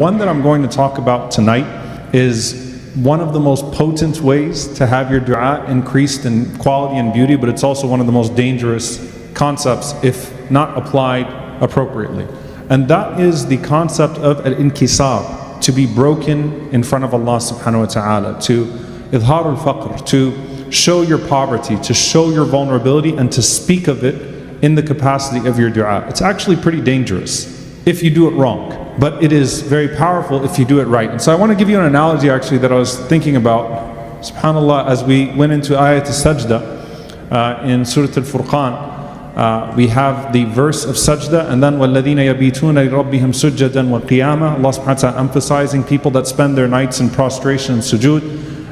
One that I'm going to talk about tonight is one of the most potent ways to have your dua increased in quality and beauty, but it's also one of the most dangerous concepts if not applied appropriately. And that is the concept of al-inkisab, to be broken in front of Allah subhanahu wa ta'ala, to idhar al-faqr, to show your poverty, to show your vulnerability, and to speak of it in the capacity of your dua. It's actually pretty dangerous if you do it wrong, but it is very powerful if you do it right. And so I want to give you an analogy actually that I was thinking about. SubhanAllah, as we went into Ayat al-Sajda in Surah al-Furqan, we have the verse of Sajda, and then وَالَّذِينَ يَبِيتُونَ لِرَبِّهِمْ سُجَّدًا وَقِيَامًا. Allah subhanahu wa ta'ala emphasizing people that spend their nights in prostration and sujood,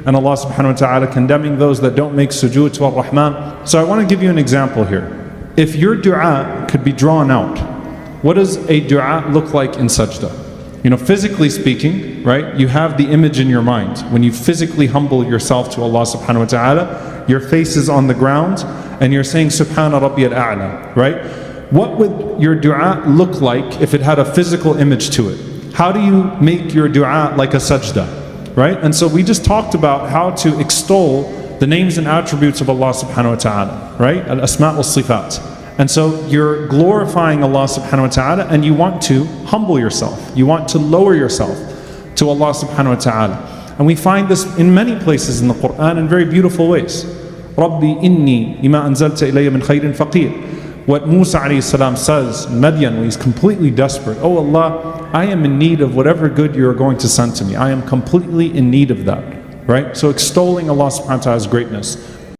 and Allah subhanahu wa ta'ala condemning those that don't make sujood to Ar-Rahman. So I want to give you an example here. If your dua could be drawn out, what does a dua look like in sajda? You know, physically speaking, right, you have the image in your mind. When you physically humble yourself to Allah subhanahu wa ta'ala, your face is on the ground and you're saying Subhana Rabbi al-A'la, right? What would your dua look like if it had a physical image to it? How do you make your dua like a sajda, right? And so we just talked about how to extol the names and attributes of Allah subhanahu wa ta'ala, right? Al-asma' wal-sifat. And so you're glorifying Allah subhanahu wa ta'ala, and you want to humble yourself. You want to lower yourself to Allah subhanahu wa ta'ala. And we find this in many places in the Quran in very beautiful ways. Rabbi inni lima anzalta ilayya min khayrin faqir. What Musa alayhi salam says in Madian when he's completely desperate. Oh Allah, I am in need of whatever good you are going to send to me. I am completely in need of that. Right? So extolling Allah subhanahu wa ta'ala's greatness.